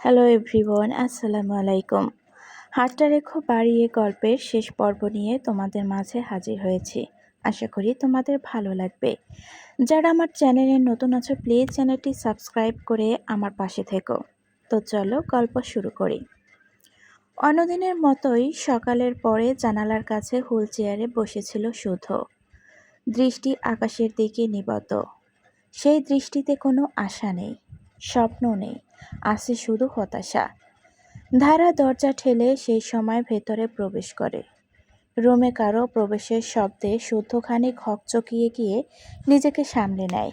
Hello everyone, আসসালামু আলাইকুম। হাতটা রেখো বাড়িয়ে গল্পের শেষ পর্ব নিয়ে তোমাদের মাঝে হাজির হয়েছি। আশা করি তোমাদের ভালো লাগবে। যারা আমার চ্যানেলে নতুন আছো প্লিজ চ্যানেলটি সাবস্ক্রাইব করে আমার পাশে থেকো। তো চলো গল্প শুরু করি। অন্যদিনের মতোই সকালের পরে জানালার কাছে হুইল চেয়ারে বসেছিল শুদ্ধ, দৃষ্টি আকাশের দিকে নিবদ্ধ। সেই দৃষ্টিতে কোনো আশা নেই, স্বপ্ন নেই, আছে শুধু হতাশা। ধারা দরজা ঠেলে সেই সময় ভেতরে প্রবেশ করে। রুমে কারো প্রবেশের শব্দে শুদ্ধ খানিক হকচকিয়ে গিয়ে নিজেকে সামলে নেয়।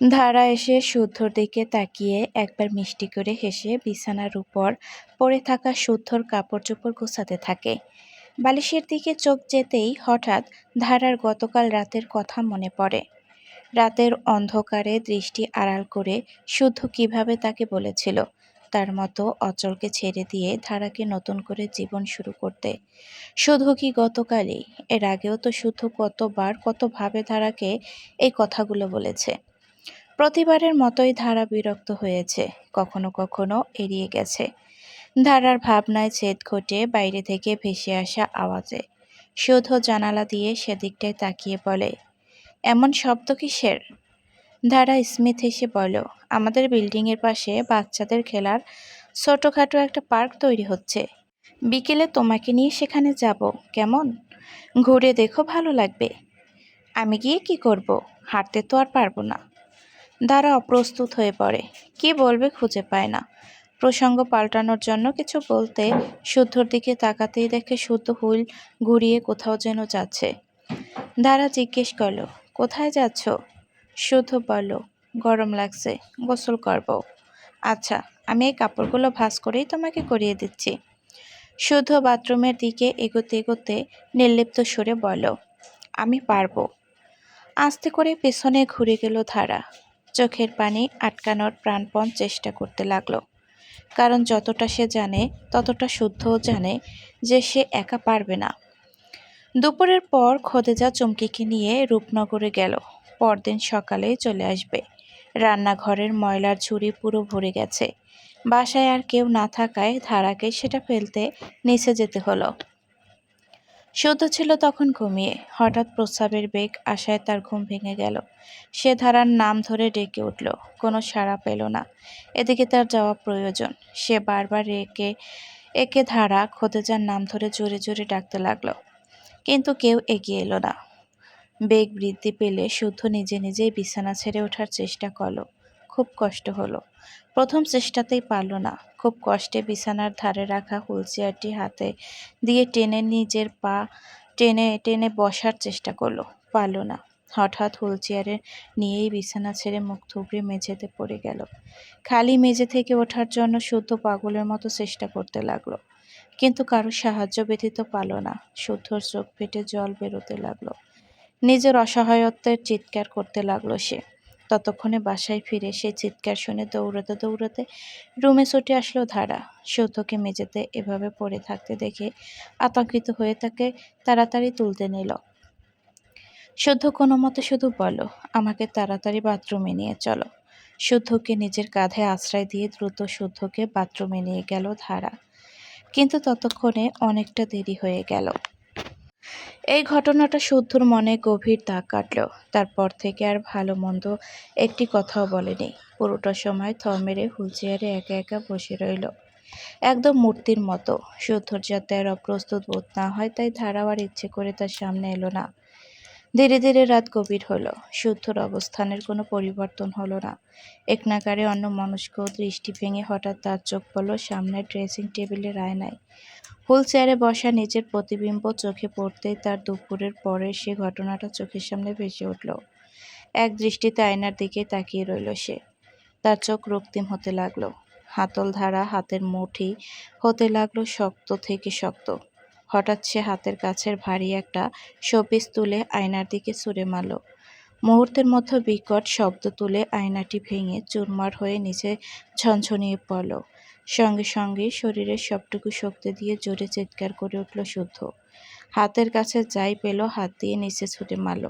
ধারা এসে শুদ্ধর দিকে তাকিয়ে একবার মিষ্টি করে হেসে বিছানার উপর পড়ে থাকা শুদ্ধর কাপড় চোপড় গোছাতে থাকে। বালিশের দিকে চোখ যেতেই হঠাৎ ধারার গতকাল রাতের কথা মনে পড়ে। রাতের অন্ধকারে দৃষ্টি আড়াল করে শুদ্ধ কিভাবে তাকে বলেছিল তার মতো অচলকে ছেড়ে দিয়ে ধারাকে নতুন করে জীবন শুরু করতে। শুধু কি গতকালই, এর আগেও তো শুদ্ধ কতবার কতভাবে ধারাকে এই কথাগুলো বলেছে। প্রতিবারের মতোই ধারা বিরক্ত হয়েছে, কখনো কখনো এড়িয়ে গেছে। ধারার ভাবনায় ছেদ ঘটে বাইরে থেকে ভেসে আসা আওয়াজে। শুদ্ধ জানালা দিয়ে সেদিকটায় তাকিয়ে বলে, এমন শব্দ কিসের? ধারা স্মিথ হেসে বলল, আমাদের বিল্ডিংয়ের পাশে বাচ্চাদের খেলার ছোটখাটো একটা পার্ক তৈরি হচ্ছে। বিকেলে তোমাকে নিয়ে সেখানে যাব, কেমন? ঘুরে দেখো, ভালো লাগবে। আমি গিয়ে কি করব? হাঁটতে তো আর পারবো না। ধারা অপ্রস্তুত হয়ে পড়ে, কি বলবে খুঁজে পায় না। প্রসঙ্গ পাল্টানোর জন্য কিছু বলতে শুদ্ধর দিকে তাকাতেই দেখে শুদ্ধ হুইল ঘুরিয়ে কোথাও যেন যাচ্ছে। ধারা জিজ্ঞেস করলো, কোথায় যাচ্ছ? শুদ্ধ বলল, গরম লাগছে, গোসল করব। আচ্ছা, আমি এই কাপড়গুলো ভাঁজ করেই তোমাকে করিয়ে দিচ্ছি। শুদ্ধ বাথরুমের দিকে এগোতে এগোতে নির্লিপ্ত সুরে বলল, আমি পারবো। আস্তে করে পেছনে ঘুরে গেল ধারা। চোখের পানি আটকানোর প্রাণপণ চেষ্টা করতে লাগলো, কারণ যতটা সে জানে ততটা শুদ্ধও জানে যে সে একা পারবে না। দুপুরের পর খোদেজা চুমকিকে নিয়ে রূপনগরে গেল। পরদিন সকালেই চলে আসবে। রান্নাঘরের ময়লার ঝুড়ি পুরো ভরে গেছে। বাসায় আর কেউ না থাকায় ধারাকে সেটা ফেলতে নিচে যেতে হলো। শুদ্ধ ছিল তখন ঘুমিয়ে। হঠাৎ প্রস্রাবের বেগ আসায় তার ঘুম ভেঙে গেল। সে ধারার নাম ধরে ডেকে উঠল, কোনো সাড়া পেল না। এদিকে তার যাওয়া প্রয়োজন। সে বারবার একে একে ধারা খোদেজার নাম ধরে জোরে জোরে ডাকতে লাগলো, কিন্তু কেউ এগিয়ে এলো না। বেগ বৃদ্ধি পেলে শুদ্ধ নিজে নিজেই বিছানা ছেড়ে ওঠার চেষ্টা করলো। খুব কষ্ট হলো। প্রথম চেষ্টাতেই পারল না। খুব কষ্টে বিছানার ধারে রাখা হুইল চেয়ারটি হাতে দিয়ে টেনে নিজের পা টেনে টেনে বসার চেষ্টা করলো, পারল না। হঠাৎ হুইল চেয়ারে নিয়েই বিছানা ছেড়ে মুখ থুবড়ে মেঝেতে পড়ে গেল। খালি মেঝে থেকে ওঠার জন্য শুদ্ধ পাগলের মতো চেষ্টা করতে লাগলো, কিন্তু কারো সাহায্য ব্যতীত পারল না। শুদ্ধর চোখ ফেটে জল বেরোতে লাগলো। নিজের অসহায়ত্বের চিৎকার করতে লাগলো সে। ততক্ষণে বাসায় ফিরে সেই চিৎকার শুনে দৌড়াতে দৌড়াতে রুমে ছুটে আসলো ধারা। শুদ্ধকে মেঝেতে এভাবে পড়ে থাকতে দেখে আতঙ্কিত হয়ে তাকে তাড়াতাড়ি তুলতে নিল। শুদ্ধ কোনো মতে শুধু বলল, আমাকে তাড়াতাড়ি বাথরুমে নিয়ে চলো। শুদ্ধকে নিজের কাঁধে আশ্রয় দিয়ে দ্রুত শুদ্ধকে বাথরুমে নিয়ে গেল ধারা। কিন্তু ততক্ষণে অনেকটা দেরি হয়ে গেল। এই ঘটনাটা শুদ্ধর মনে গভীর দাগ কাটল। তারপর থেকে আর ভালো মন্দ একটি কথাও বলেনি। পুরোটা সময় থ মেরে হুইল চেয়ারে একা একা বসে রইল, একদম মূর্তির মতো। শুদ্ধর যাতে আর অপ্রস্তুত বোধ না হয় তাই ধারাও আর ইচ্ছে করে তার সামনে এলো না। ধীরে ধীরে রাত গভীর হলো। শুদ্ধর অবস্থানের কোনো পরিবর্তন হলো না। এক নাগারে অন্যমনস্ক দৃষ্টি ভেঙে হঠাৎ তার চোখ পড়ল সামনের ড্রেসিং টেবিলের আয়নায়। হুইল চেয়ারে বসা নিজের প্রতিবিম্ব চোখে পড়তেই তার দুপুরের পরের সে ঘটনাটা চোখের সামনে ভেসে উঠল। এক দৃষ্টিতে আয়নার দিকে তাকিয়ে রইল সে। তার চোখ রক্তিম হতে লাগলো। হাতল ধারা হাতের মুঠি হতে লাগলো শক্ত থেকে শক্ত। হঠাৎ সে হাতের কাছের ভারী একটা শোপিস তুলে আয়নার দিকে ছুঁড়ে মারল। মুহূর্তের মধ্যে বিকট শব্দ তুলে আয়নাটি ভেঙে চুরমার হয়ে নিচে ঝনঝনিয়ে পড়ল। সঙ্গে সঙ্গে শরীরের সবটুকু শক্তি দিয়ে জোরে চিৎকার করে উঠল শুদ্ধ। হাতের কাছে যাই পেল হাত দিয়ে নিচে ছুটে মারল।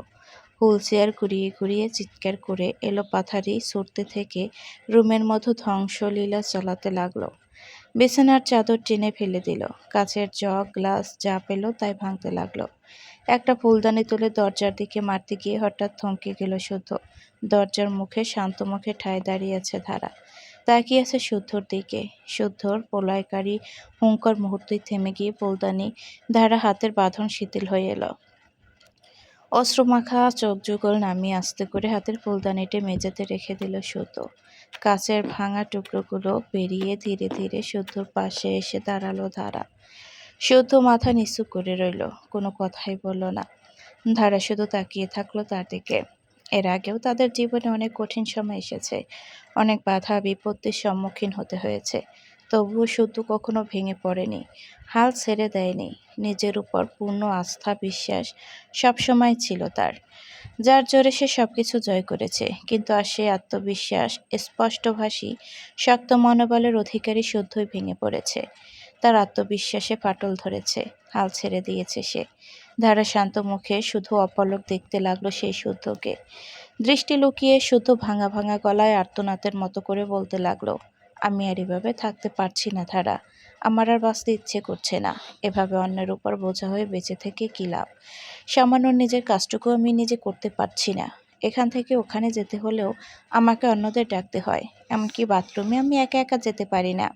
হুইল চেয়ার ঘুরিয়ে ঘুরিয়ে চিৎকার করে এলোপাথারি ছুটতে থেকে রুমের মধ্যে ধ্বংসলীলা চালাতে লাগলো। বিছানার চাদর টেনে ফেলে দিল, কাচের জগ গ্লাস যা পেল তাই ভাঙতে লাগলো। একটা ফুলদানি তুলে দরজার দিকে মারতে গিয়ে হঠাৎ থমকে গেল শুদ্ধ। দরজার মুখে শান্ত মুখে ঠায় দাঁড়িয়ে আছে ধারা, তাকিয়ে আছে শুদ্ধর দিকে। শুদ্ধর প্রলয়কারী হুঙ্কার মুহূর্তেই থেমে গিয়ে ফুলদানি ধারা হাতের বাঁধন শিথিল হয়ে এলো। অশ্রুমাখা চোখ যুগল নামিয়ে আস্তে করে হাতের ফুলদানিটি মেঝেতে রেখে দিল শুদ্ধ। কাচের ভাঙা টুকরোগুলো পেরিয়ে ধীরে ধীরে শুদ্ধর পাশে এসে দাঁড়ালো ধারা। শুদ্ধ মাথা নিচু করে রইল, কোনো কথাই বলল না। ধারা শুধু তাকিয়ে থাকলো তার দিকে। এর আগেও তাদের জীবনে অনেক কঠিন সময় এসেছে, অনেক বাধা বিপত্তির সম্মুখীন হতে হয়েছে। তবুও শুদ্ধ কখনো ভেঙে পড়েনি, হাল ছেড়ে দেয়নি। নিজের উপর পূর্ণ আস্থা বিশ্বাস সবসময় ছিল তার, যার জোরে সে সবকিছু জয় করেছে। কিন্তু আর সেই আত্মবিশ্বাস স্পষ্টভাষী শক্ত মনোবলের অধিকারী শুদ্ধই ভেঙে পড়েছে। তার আত্মবিশ্বাসে ফাটল ধরেছে, হাল ছেড়ে দিয়েছে সে। ধারা শান্ত মুখে শুধু অপলক দেখতে লাগলো সেই শুদ্ধকে। দৃষ্টি লুকিয়ে শুদ্ধ ভাঙা ভাঙা গলায় আর্তনাদের মতো করে বলতে লাগলো, আমি আর এভাবে থাকতে পারছি না ধারা, আমার আর বাঁচতে ইচ্ছে করছে না। এভাবে অন্যের উপর বোঝা হয়ে বেঁচে থেকে কী লাভ? সামান্য নিজের কাজটুকু আমি নিজে করতে পারছি না। এখান থেকে ওখানে যেতে হলেও আমাকে অন্যদের ডাকতে হয়, এমনকি বাথরুমে আমি একা একা যেতে পারি না।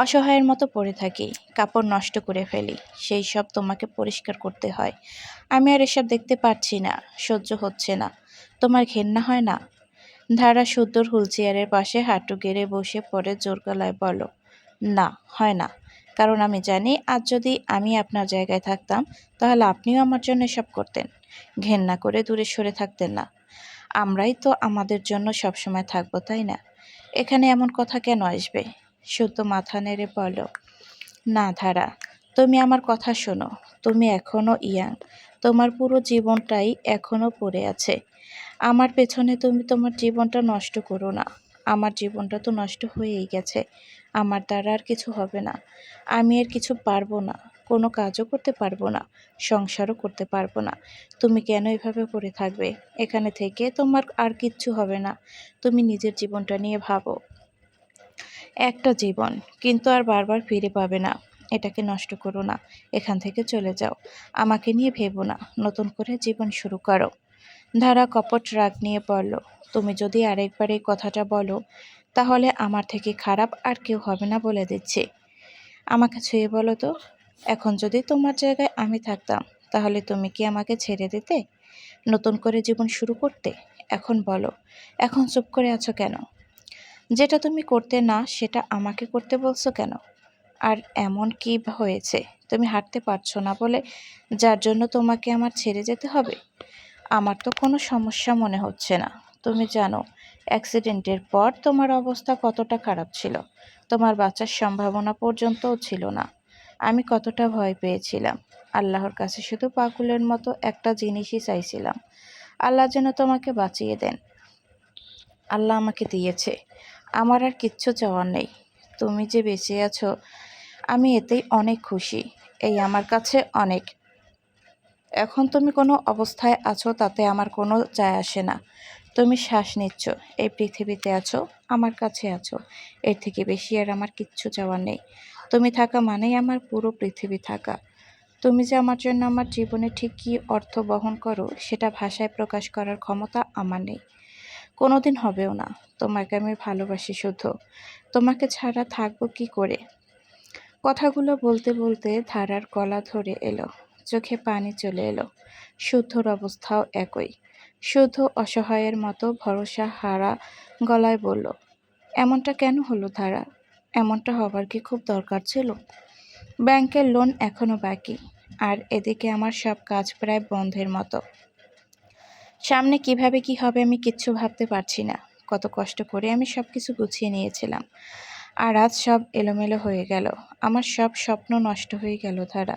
অসহায়ের মতো পড়ে থাকি, কাপড় নষ্ট করে ফেলি, সেই সব তোমাকে পরিষ্কার করতে হয়। আমি আর এসব দেখতে পারছি না, সহ্য হচ্ছে না। তোমার ঘেন্না হয় না? ধারা শুদ্ধর হুইলচেয়ারের পাশে হাঁটু গেড়ে বসে পড়ে জোর গলায় বলল, না, হয় না। কারণ আমি জানি আজ যদি আমি আপনার জায়গায় থাকতাম তাহলে আপনিও আমার জন্য এসব করতেন, ঘেন্না করে দূরে সরে থাকতেন না। আমরাই তো আমাদের জন্য সবসময় থাকবো, তাই না? এখানে এমন কথা কেন আসবে? শুদ্ধ মাথা নেড়ে বলল, না ধারা, তুমি আমার কথা শোনো। তুমি এখনো ইয়াং, তোমার পুরো জীবনটাই এখনো পড়ে আছে। আমার পেছনে তুমি তোমার জীবনটা নষ্ট করো না। আমার জীবনটা তো নষ্ট হয়েই গেছে, আমার দ্বারা আর কিছু হবে না। আমি আর কিছু পারবো না, কোনো কাজও করতে পারবো না, সংসারও করতে পারবো না। তুমি কেন এভাবে পড়ে থাকবে? এখানে থেকে তোমার আর কিচ্ছু হবে না। তুমি নিজের জীবনটা নিয়ে ভাবো। একটা জীবন, কিন্তু আর বারবার ফিরে পাবে না। এটাকে নষ্ট করো না, এখান থেকে চলে যাও। আমাকে নিয়ে ভেবো না, নতুন করে জীবন শুরু করো। ধারা কপট রাগ নিয়ে পড়ল, তুমি যদি আরেকবার এই কথাটা বলো তাহলে আমার থেকে খারাপ আর কেউ হবে না বলে দিচ্ছি। আমাকে ছুঁয়ে বলো তো, এখন যদি তোমার জায়গায় আমি থাকতাম তাহলে তুমি কি আমাকে ছেড়ে দিতে, নতুন করে জীবন শুরু করতে? এখন বলো, এখন চুপ করে আছো কেন? যেটা তুমি করতে না সেটা আমাকে করতে বলছো কেন? আর এমন কি হয়েছে তুমি হাঁটতে পারছো না বলে, যার জন্য তোমাকে আমার ছেড়ে যেতে হবে? আমার তো কোনো সমস্যা মনে হচ্ছে না। তুমি জানো অ্যাক্সিডেন্টের পর তোমার অবস্থা কতটা খারাপ ছিল, তোমার বাঁচার সম্ভাবনা পর্যন্তও ছিল না। আমি কতটা ভয় পেয়েছিলাম। আল্লাহর কাছে শুধু পাগলের মতো একটা জিনিসই চাইছিলাম, আল্লাহ যেন তোমাকে বাঁচিয়ে দেন। আল্লাহ আমাকে দিয়েছে, আমার আর কিচ্ছু চাওয়ার নেই। তুমি যে বেঁচে আছো আমি এতেই অনেক খুশি, এই আমার কাছে অনেক। এখন তুমি কোনো অবস্থায় আছো তাতে আমার কোনো যায় আসে না। তুমি শ্বাস নিচ্ছ, এই পৃথিবীতে আছো, আমার কাছে আছো, এর থেকে বেশি আর আমার কিচ্ছু চাওয়ার নেই। তুমি থাকা মানেই আমার পুরো পৃথিবী থাকা। তুমি যে আমার জন্য আমার জীবনে ঠিক কী অর্থ বহন করো সেটা ভাষায় প্রকাশ করার ক্ষমতা আমার নেই, কোনোদিন হবেও না। তোমাকে আমি ভালোবাসি শুদ্ধ, তোমাকে ছাড়া থাকবো কি করে? কথাগুলো বলতে বলতে ধারার গলা ধরে এলো, চোখে পানি চলে এলো। শুদ্ধর অবস্থাও একই। শুদ্ধ অসহায়ের মতো ভরসা হারা গলায় বলল, এমনটা কেন হলো ধারা? এমনটা হবার কি খুব দরকার ছিল? ব্যাংকের লোন এখনো বাকি, আর এদিকে আমার সব কাজ প্রায় বন্ধের মতো। সামনে কিভাবে কি হবে আমি কিচ্ছু ভাবতে পারছি না। কত কষ্ট করে আমি সবকিছু গুছিয়ে নিয়েছিলাম, আর আজ সব এলোমেলো হয়ে গেল। আমার সব স্বপ্ন নষ্ট হয়ে গেল ধারা।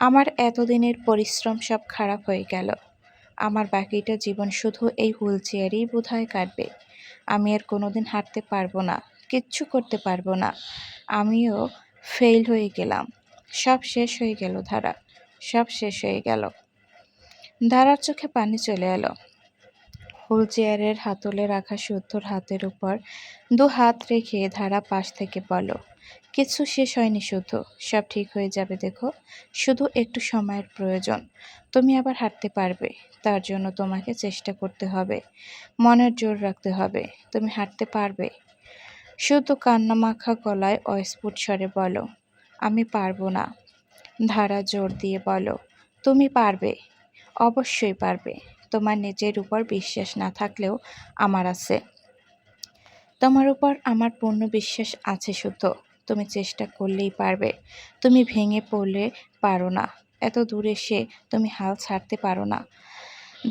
আমার এতদিনের পরিশ্রম সব খারাপ হয়ে গেল। আমার বাকিটা জীবন শুধু এই হুইল চেয়ারেই বোধহয় কাটবে। আমি আর কোনোদিন হাঁটতে পারবো না, কিচ্ছু করতে পারবো না। আমিও ফেল হয়ে গেলাম। সব শেষ হয়ে গেল ধারা, সব শেষ হয়ে গেল। ধারার চোখে পানি চলে এলো। হুল চেয়ারের হাতলে রাখা শুদ্ধর হাতের উপর দু হাত রেখে ধারা পাশ থেকে বলল, কিছু শেষ হয়নি শুদ্ধ, সব ঠিক হয়ে যাবে দেখো, শুধু একটু সময়ের প্রয়োজন। তুমি আবার হাঁটতে পারবে, তার জন্য তোমাকে চেষ্টা করতে হবে, মনের জোর রাখতে হবে। তুমি হাঁটতে পারবে। শুদ্ধ কান্নামাখা গলায় অস্ফুট স্বরে বলো, আমি পারবো না। ধারা জোর দিয়ে বলো, তুমি পারবে, অবশ্যই পারবে। তোমার নিজের উপর বিশ্বাস না থাকলেও আমার আছে। তোমার উপর আমার পূর্ণ বিশ্বাস আছে শুদ্ধ। তুমি চেষ্টা করলেই পারবে। তুমি ভেঙে পড়লে পারো না। এত দূর এসে তুমি হাল ছাড়তে পারো না।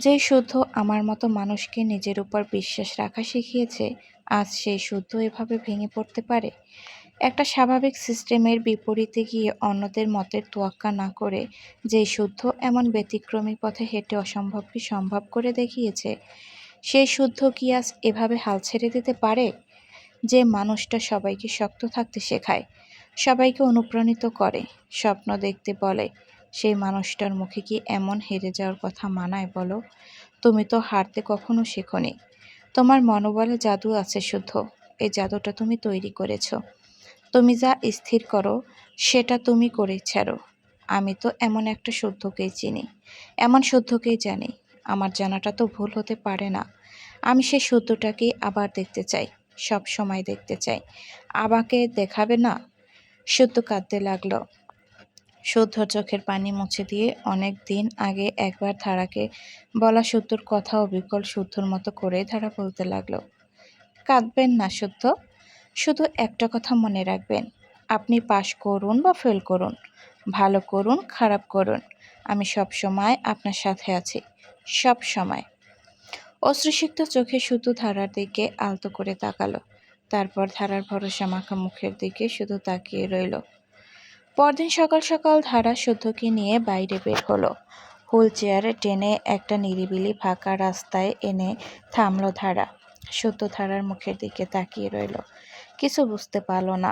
যে শুদ্ধ আমার মতো মানুষকে নিজের উপর বিশ্বাস রাখা শিখিয়েছে, আজ সেই শুদ্ধ এভাবে ভেঙে পড়তে পারে? একটা স্বাভাবিক সিস্টেমের বিপরীতে গিয়ে অন্যদের মতের তোয়াক্কা না করে যে শুদ্ধ এমন ব্যতিক্রমী পথে হেঁটে অসম্ভবকে সম্ভব করে দেখিয়েছে, সেই শুদ্ধ কি আজ এভাবে হাল ছেড়ে দিতে পারে? যে মানুষটা সবাইকে শক্ত থাকতে শেখায়, সবাইকে অনুপ্রাণিত করে, স্বপ্ন দেখতে বলে, সেই মানুষটার মুখে কি এমন হেরে যাওয়ার কথা মানায় বলো? তুমি তো হারতে কখনো শেখোনি। তোমার মনোবলে জাদু আছে শুদ্ধ। এই জাদুটা তুমি তৈরি করেছো। তুমি যা স্থির করো সেটা তুমি করে ছাড়ো। আমি তো এমন একটা শুদ্ধকেই চিনি, এমন শুদ্ধকেই জানি। আমার জানাটা তো ভুল হতে পারে না। আমি সেই শুদ্ধটাকেই আবার দেখতে চাই, সব সময় দেখতে চাই। আমাকে দেখাবে না? শুদ্ধ কাঁদতে লাগলো। শুদ্ধ চোখের পানি মুছে দিয়ে অনেক দিন আগে একবার ধারাকে বলা শুদ্ধর কথা অবিকল শুদ্ধর মতো করেই ধারা বলতে লাগলো, কাঁদবেন না শুদ্ধ। শুধু একটা কথা মনে রাখবেন, আপনি পাশ করুন বা ফেল করুন, ভালো করুন খারাপ করুন, আমি সব সময় আপনার সাথে আছি, সব সময়। অশ্রুসিক্ত চোখে শুধু ধারার দিকে আলতো করে তাকালো, তারপর ধারার ভরসা মাখা মুখের দিকে শুধু তাকিয়ে রইল। পরদিন সকাল সকাল ধারা শুদ্ধকে নিয়ে বাইরে বের হলো। হুইল চেয়ারে টেনে একটা নিরিবিলি ফাঁকা রাস্তায় এনে থামলো ধারা। শুদ্ধ ধারার মুখের দিকে তাকিয়ে রইল, কিছু বুঝতে পারল না।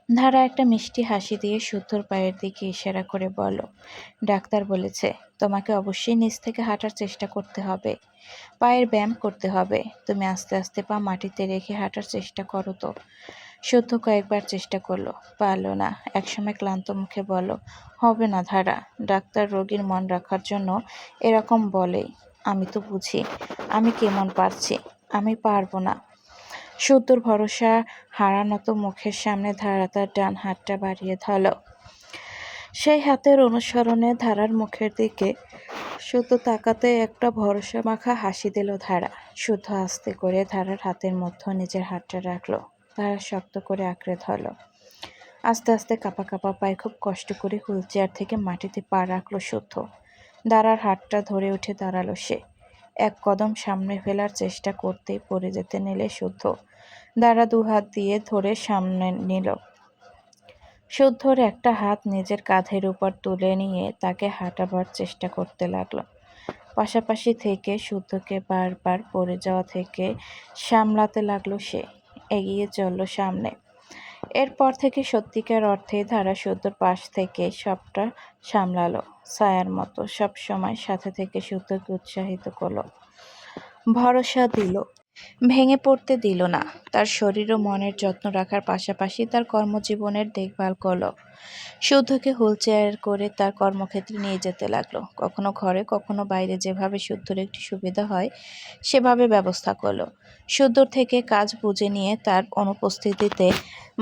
ধারা একটা মিষ্টি হাসি দিয়ে শুদ্ধর পায়ের দিকে ইশারা করে বলল, ডাক্তার বলেছে তোমাকে অবশ্যই নিচ থেকে হাঁটার চেষ্টা করতে হবে, পায়ের ব্যায়াম করতে হবে। তুমি আস্তে আস্তে পা মাটিতে রেখে হাঁটার চেষ্টা করো তো। শুদ্ধ কয়েকবার চেষ্টা করলো, পারল না। একসময় ক্লান্ত মুখে বলল, হবে না ধারা, ডাক্তার রোগীর মন রাখার জন্য এরকম বলেই। আমি তো বুঝি, আমি কেমন পারছি, আমি পারবো না। শুদ্ধর ভরসা হারানো তো মুখের সামনে ধারা তার ডান হাতটা বাড়িয়ে ধরল। সেই হাতের অনুসরণে ধারার মুখের দিকে শুদ্ধ তাকাতে একটা ভরসা মাখা হাসি দিল ধারা। শুদ্ধ আস্তে করে ধারার হাতের মধ্যে নিজের হাতটা রাখলো। ধারা শক্ত করে আঁকড়ে ধরল। আস্তে আস্তে কাঁপা কাঁপা পায়ে খুব কষ্ট করে হুইল চেয়ার থেকে মাটিতে পা রাখলো শুদ্ধ। দাঁড়ার হাতটা ধরে উঠে দাঁড়ালো সে। এক কদম সামনে ফেলার চেষ্টা করতেই পড়ে যেতে নিলে শুদ্ধ। দাঁড়া দু হাত দিয়ে ধরে সামনে নিল। শুদ্ধর একটা হাত নিজের কাঁধের উপর তুলে নিয়ে তাকে হাঁটাবার চেষ্টা করতে লাগলো। পাশাপাশি থেকে শুদ্ধকে বারবার পড়ে যাওয়া থেকে সামলাতে লাগলো সে। এগিয়ে চলল সামনে। এরপর থেকে সত্যিকার অর্থেই ধারা শুদ্ধর পাশ থেকে সবটা সামলালো, ছায়ার মতো সব সময় সাথে থেকে শুদ্ধকে উৎসাহিত করলো, ভরসা দিল, ভেঙে পড়তে দিল না। তার শরীর ও মনের যত্ন রাখার পাশাপাশি তার কর্মজীবনের দেখভাল করলো। শুদ্ধকে হুইল চেয়ার করে তার কর্মক্ষেত্রে নিয়ে যেতে লাগলো। কখনো ঘরে কখনো বাইরে, যেভাবে শুদ্ধর একটি সুবিধা হয় সেভাবে ব্যবস্থা করলো। শুদ্ধর থেকে কাজ বুঝে নিয়ে তার অনুপস্থিতিতে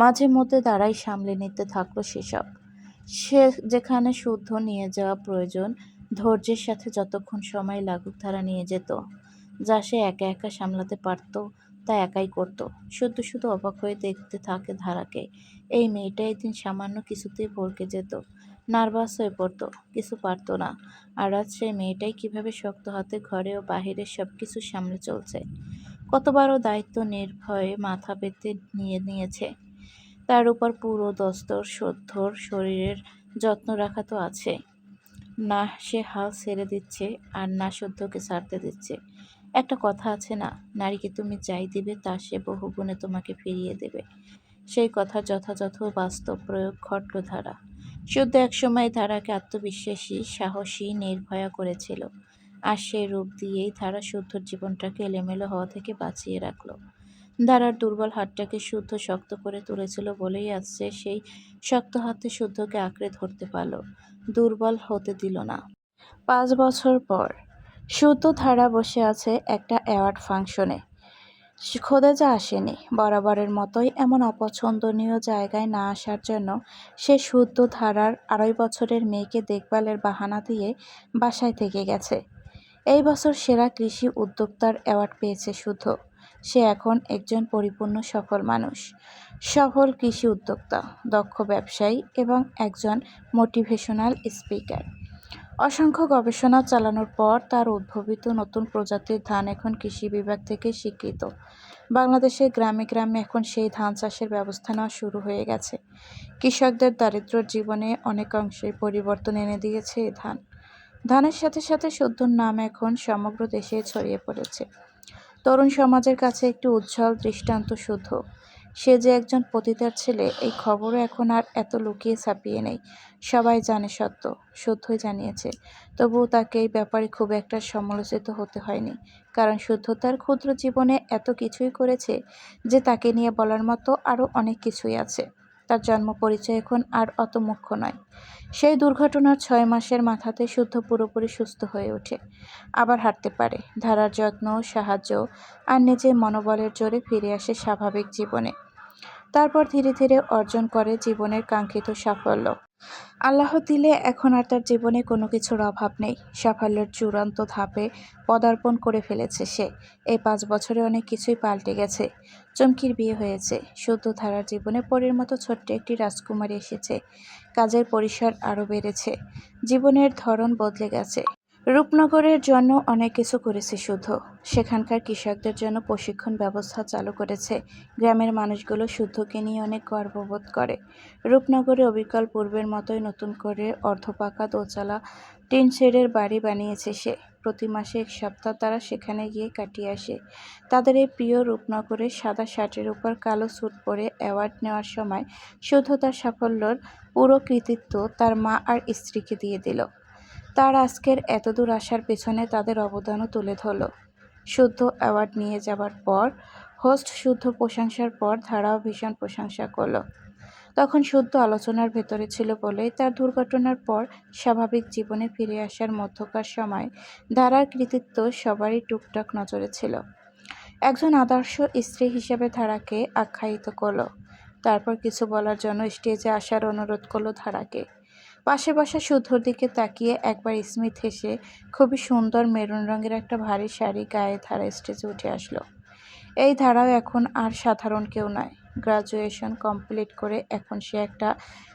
মাঝে মধ্যে তারাই সামলে নিতে থাকলো সেসব। সে যেখানে শুদ্ধ নিয়ে যাওয়া প্রয়োজন, ধৈর্যের সাথে যতক্ষণ সময় লাগুক তারা নিয়ে যেত। যা সে একা একা সামলাতে পারত তা একাই করত। শুদ্ধ শুধু অবাক হয়ে দেখতে থাকে ধারাকে। এই মেয়েটা একদিন সামান্য কিছুতেই ভড়কে যেত, নার্ভাস হয়ে পড়তো, কিছু পারতো না। আর আজ সেই মেয়েটাই কিভাবে শক্ত হাতে ঘরে ও বাহিরে সবকিছু সামলে চলছে। কতবারও দায়িত্ব নির্ভয়ে মাথা পেতে নিয়ে নিয়েছে। তার উপর পুরো দস্তর শুদ্ধর শরীরের যত্ন রাখা তো আছে। না সে হাল ছেড়ে দিচ্ছে আর না শুদ্ধকে ছাড়তে দিচ্ছে। একটা কথা আছে না, নারীকে তুমি যাই দিবে তা সে বহুগুণে তোমাকে ফিরিয়ে দেবে। সেই কথার যথাযথ বাস্তব প্রয়োগ ঘটল ধারা। শুদ্ধ একসময় ধারাকে আত্মবিশ্বাসী, সাহসী, নির্ভয়া করেছিল। আর সেই রূপ দিয়েই ধারা শুদ্ধর জীবনটাকে এলোমেলো হওয়া থেকে বাঁচিয়ে রাখল। ধারার দুর্বল হাতটাকে শুদ্ধ শক্ত করে তুলেছিল বলেই আজ সে সেই শক্ত হাতে শুদ্ধকে আঁকড়ে ধরতে পারল, দুর্বল হতে দিল না। 5 বছর পর শুদ্ধ ধারা বসে আছে একটা অ্যাওয়ার্ড ফাংশনে। খোদেজা আসেনি। বরাবরের মতোই এমন অপছন্দনীয় জায়গায় না আসার জন্য সে শুদ্ধ ধারার 2.5 বছরের মেয়েকে দেখভালের বাহানা দিয়ে বাসায় থেকে গেছে। এই বছর সেরা কৃষি উদ্যোক্তার অ্যাওয়ার্ড পেয়েছে শুদ্ধ। সে এখন একজন পরিপূর্ণ সফল মানুষ, সফল কৃষি উদ্যোক্তা, দক্ষ ব্যবসায়ী এবং একজন মোটিভেশনাল স্পিকার। অসংখ্য গবেষণা চালানোর পর তার উদ্ভাবিত নতুন প্রজাতির ধান এখন কৃষি বিভাগ থেকে স্বীকৃত। বাংলাদেশের গ্রামে গ্রামে এখন সেই ধান চাষের ব্যবস্থা নেওয়া শুরু হয়ে গেছে। কৃষকদের দারিদ্র জীবনে অনেকাংশেই পরিবর্তন এনে দিয়েছে এই ধান। ধানের সাথে সাথে শুদ্ধর নাম এখন সমগ্র দেশে ছড়িয়ে পড়েছে। তরুণ সমাজের কাছে একটি উজ্জ্বল দৃষ্টান্ত শুদ্ধ। সে যে একজন পতিতার ছেলে, এই খবরও এখন আর এত লুকিয়ে ছাপিয়ে নেই। সবাই জানে সত্য, শুদ্ধই জানিয়েছে। তবুও তাকে এই ব্যাপারে খুব একটা সমালোচিত হতে হয়নি, কারণ শুদ্ধ তার ক্ষুদ্র জীবনে এত কিছুই করেছে যে তাকে নিয়ে বলার মতো আরও অনেক কিছুই আছে। তার জন্ম পরিচয় এখন আর অত মুখ্য নয়। সেই দুর্ঘটনার 6 মাসের মাথাতে শুদ্ধ পুরোপুরি সুস্থ হয়ে ওঠে, আবার হাঁটতে পারে। ধারার যত্ন, সাহায্য আর নিজের মনোবলের জোরে ফিরে আসে স্বাভাবিক জীবনে। তারপর ধীরে ধীরে অর্জন করে জীবনের কাঙ্ক্ষিত সাফল্য। আল্লাহ দিলে এখন আর তার জীবনে কোনো কিছুর অভাব নেই। সাফল্যের চূড়ান্ত ধাপে পদার্পণ করে ফেলেছে সে। এই 5 বছরে অনেক কিছুই পাল্টে গেছে। চমকির বিয়ে হয়েছে। শুদ্ধ ধারার জীবনে পরীর মতো ছোট্ট একটি রাজকুমারী এসেছে। কাজের পরিসর আরও বেড়েছে। জীবনের ধরন বদলে গেছে। রূপনগরের জন্য অনেক কিছু করেছে শুদ্ধ। সেখানকার কৃষকদের জন্য প্রশিক্ষণ ব্যবস্থা চালু করেছে। গ্রামের মানুষগুলো শুদ্ধকে নিয়ে অনেক গর্ববোধ করে। রূপনগরে অবিকল পূর্বের মতোই নতুন করে অর্ধপাকা দোতলা টিন শেডের বাড়ি বানিয়েছে সে। প্রতি মাসে 1 সপ্তাহ তারা সেখানে গিয়ে কাটিয়ে আসে। তাদের এই প্রিয় রূপনগরে সাদা শার্টের উপর কালো স্যুট পরে অ্যাওয়ার্ড নেওয়ার সময় শুদ্ধ তার সাফল্যের পুরো কৃতিত্ব তার মা আর স্ত্রীকে দিয়ে দিল। তার আজকের এতদূর আসার পেছনে তাদের অবদানও তুলে ধরল। শুদ্ধ অ্যাওয়ার্ড নিয়ে যাবার পর হোস্ট শুদ্ধ প্রশংসার পর ধারাও ভীষণ প্রশংসা করল। তখন শুদ্ধ আলোচনার ভেতরে ছিল বলেই তার দুর্ঘটনার পর স্বাভাবিক জীবনে ফিরে আসার মধ্যকার সময় ধারার কৃতিত্ব সবারই টুকটাক নজরে ছিল। একজন আদর্শ স্ত্রী হিসেবে ধারাকে আখ্যায়িত করল। তারপর কিছু বলার জন্য স্টেজে আসার অনুরোধ করল ধারাকে। পাশে বসা শুদ্ধর দিকে তাকিয়ে একবার স্মিত হেসে খুবই সুন্দর মেরুন রঙের একটা ভারী শাড়ি গায়ে ধারা স্টেজে উঠে আসলো। এই ধারাও এখন আর সাধারণ কেউ নয়। গ্রাজুয়েশন কমপ্লিট করে এখন সে একটা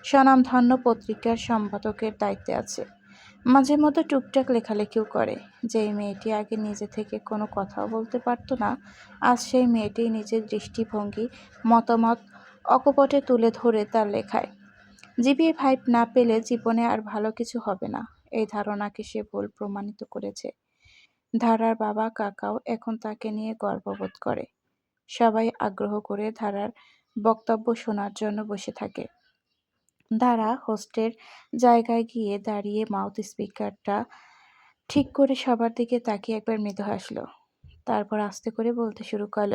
স্বনামধন্য পত্রিকার সম্পাদকের দায়িত্বে আছে। মাঝে মধ্যে টুকটাক লেখালেখিও করে। যেই মেয়েটি আগে নিজে থেকে কোনো কথাও বলতে পারত না, আজ সেই মেয়েটি নিজের দৃষ্টিভঙ্গি, মতামত অকপটে তুলে ধরে তার লেখায়। জিপিএ 5 না পেলে জীবনে আর ভালো কিছু হবে না, এই ধারণাকে সে ভুল প্রমাণিত করেছে। ধারার বাবা কাকাও এখন তাকে নিয়ে গর্ববোধ করে। সবাই আগ্রহ করে ধারার বক্তব্য শোনার জন্য বসে থাকে। ধারা হোস্টের জায়গায় গিয়ে দাঁড়িয়ে মাউথ স্পিকারটা ঠিক করে সবার দিকে তাকিয়ে একবার মৃদু হাসলো। তারপর আস্তে করে বলতে শুরু করল,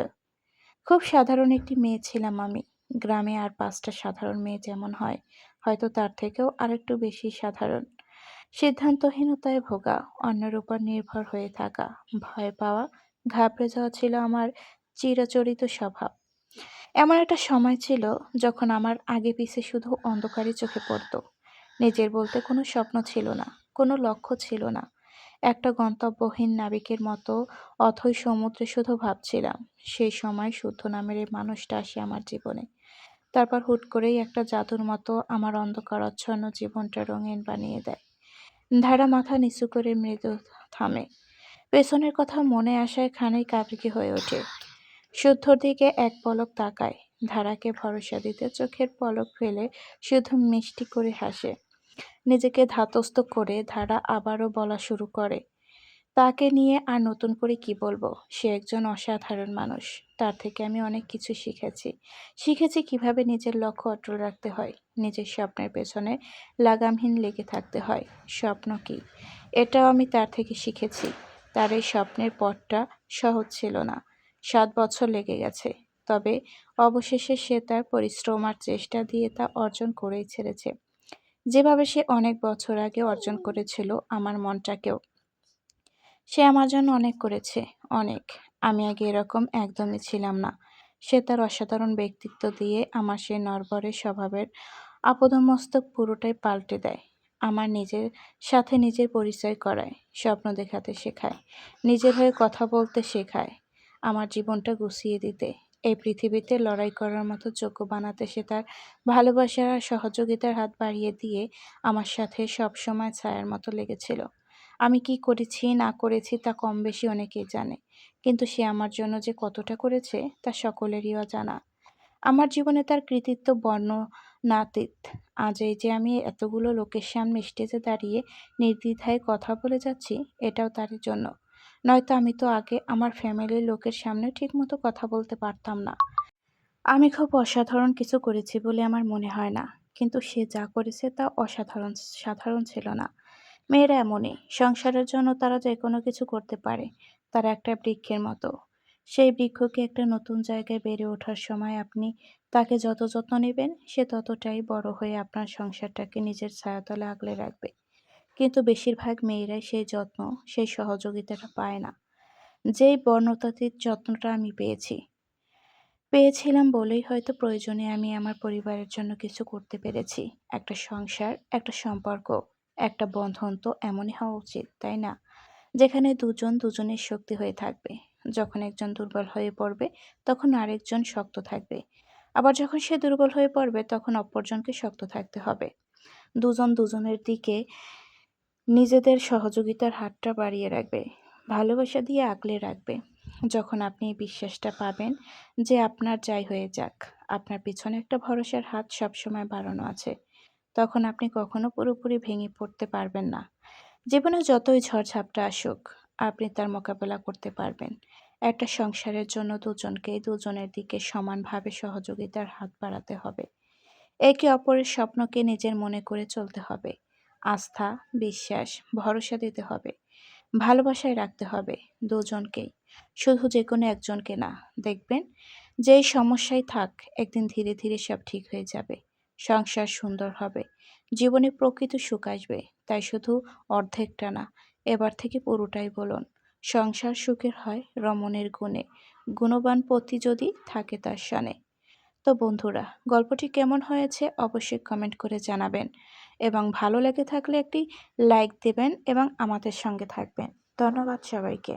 খুব সাধারণ একটি মেয়ে ছিলাম আমি। গ্রামে আর 5টা সাধারণ মেয়ে যেমন হয়, হয়তো তার থেকেও আরেকটু বেশি সাধারণ। সিদ্ধান্তহীনতায় ভোগা, অন্যের উপর নির্ভর হয়ে থাকা, ভয় পাওয়া, ঘাবড়ে যাওয়া ছিল আমার চিরাচরিত স্বভাব। এমন একটা সময় ছিল যখন আমার আগে পিছে শুধু অন্ধকারই চোখে পড়ত। নিজের বলতে কোনো স্বপ্ন ছিল না, কোনো লক্ষ্য ছিল না। একটা গন্তব্যহীন নাবিকের মতো অথই সমুদ্রে শুধু ভাবছিলাম। সেই সময় শুদ্ধ নামের এই মানুষটা আসে আমার জীবনে। তারপর হুট করেই একটা জাদুর মতো আমার অন্ধকারাচ্ছন্ন জীবনটা রঙিন বানিয়ে দেয়। ধারা মাথা নিচু করে মৃদু থামে। পেছনের কথা মনে আসায় খানিক আবেগী হয়ে ওঠে। শুদ্ধর দিকে এক পলক তাকায়। ধারাকে ভরসা দিতে চোখের পলক ফেলে শুধু মিষ্টি করে হাসে। নিজেকে ধাতস্থ করে ধারা আবারও বলা শুরু করে, তাকে নিয়ে আর নতুন করে কি বলবো? সে একজন অসাধারণ মানুষ। তার থেকে আমি অনেক কিছু শিখেছি। শিখেছি কিভাবে নিজের লক্ষ্য অটল রাখতে হয়, নিজের স্বপ্নের পেছনে লাগামহীন লেগে থাকতে হয়। স্বপ্ন কি? এটাও আমি তার থেকে শিখেছি। তার এই স্বপ্নের পথটা সহজ ছিল না। ৭ বছর লেগে গেছে। তবে অবশেষে সে তার পরিশ্রম আর চেষ্টা দিয়ে তা অর্জন করেই ছেড়েছে। যেভাবে সে অনেক বছর আগে অর্জন করেছিল আমার মনটাকেও। সে আমার জন্য অনেক করেছে, অনেক। আমি আগে এরকম একদমই ছিলাম না। সে তার অসাধারণ ব্যক্তিত্ব দিয়ে আমার সেই নড়বড়ে স্বভাবের আপাদমস্তক পুরোটাই পাল্টে দেয়। আমার নিজের সাথে নিজের পরিচয় করায়, স্বপ্ন দেখাতে শেখায়, নিজের হয়ে কথা বলতে শেখায়, আমার জীবনটা গুছিয়ে দিতে, এই পৃথিবীতে লড়াই করার মতো যোগ্য বানাতে সে তার ভালোবাসা আর সহযোগিতার হাত বাড়িয়ে দিয়ে আমার সাথে সবসময় ছায়ার মতো লেগেছিল। আমি কি করেছি না করেছি তা কম বেশি অনেকেই জানে। কিন্তু সে আমার জন্য যে কতটা করেছে তা সকলেরই অজানা। আমার জীবনে তার কৃতিত্ব বর্ণনাতীত। আজ এই যে আমি এতগুলো লোকের সামনে স্টেজে দাঁড়িয়ে নির্দ্বিধায় কথা বলে যাচ্ছি, এটাও তার জন্য। নয়তো আমি তো আগে আমার ফ্যামিলির লোকের সামনে ঠিকমতো কথা বলতে পারতাম না। আমি খুব অসাধারণ কিছু করেছি বলে আমার মনে হয় না। কিন্তু সে যা করেছে তা সাধারণ ছিল না। মেয়েরা এমনই। সংসারের জন্য তারা যেকোনো কিছু করতে পারে। তারা একটা বৃক্ষের মতো। সেই বৃক্ষকে একটা নতুন জায়গায় বেড়ে ওঠার সময় আপনি তাকে যত যত্ন নেবেন, সে ততটাই বড় হয়ে আপনার সংসারটাকে নিজের ছায়াতলে আগলে রাখবে। কিন্তু বেশিরভাগ মেয়েরাই সেই যত্ন, সেই সহযোগিতাটা পায় না। যেই বর্ণতাতীত যত্নটা আমি পেয়েছিলাম বলেই হয়তো প্রয়োজনে আমি আমার পরিবারের জন্য কিছু করতে পেরেছি। একটা সংসার, একটা সম্পর্ক, একটা বন্ধন তো এমনই হওয়া উচিত, তাই না? যেখানে দুজন দুজনের শক্তি হয়ে থাকবে। যখন একজন দুর্বল হয়ে পড়বে, তখন আরেকজন শক্ত থাকবে। আবার যখন সে দুর্বল হয়ে পড়বে, তখন অপরজনকে শক্ত থাকতে হবে। দুজন দুজনের দিকে নিজেদের সহযোগিতার হাতটা বাড়িয়ে রাখবে, ভালোবাসা দিয়ে আগলে রাখবে। যখন আপনি এই বিশ্বাসটা পাবেন যে আপনার যাই হয়ে যাক, আপনার পিছনে একটা ভরসার হাত সবসময় বাড়ানো আছে, তখন আপনি কখনো পুরোপুরি ভেঙে পড়তে পারবেন না। জীবনে যতই ঝড়-ঝাপটা আসুক, আপনি তার মোকাবেলা করতে পারবেন। একটা সংসারের জন্য দুজনকেই দুজনের দিকে সমানভাবে সহযোগিতার হাত বাড়াতে হবে। একে অপরের স্বপ্নকে নিজের মনে করে চলতে হবে। আস্থা, বিশ্বাস, ভরসা দিতে হবে। ভালোবাসায় রাখতে হবে দুজনকেই। শুধু যেকোনো একজনকে না। দেখবেন যেই সমস্যাই থাক, একদিন ধীরে ধীরে সব ঠিক হয়ে যাবে। সংসার সুন্দর হবে। জীবনে প্রকৃত সুখ আসবে। তাই শুধু অর্ধেকটা না, এবার থেকে পুরোটাই বলুন। সংসার সুখের হয় রমণের গুণে, গুণবান পতি যদি থাকে তার শানে। তো বন্ধুরা, গল্পটি কেমন হয়েছে অবশ্যই কমেন্ট করে জানাবেন এবং ভালো লেগে থাকলে একটি লাইক দেবেন এবং আমাদের সঙ্গে থাকবেন। ধন্যবাদ সবাইকে।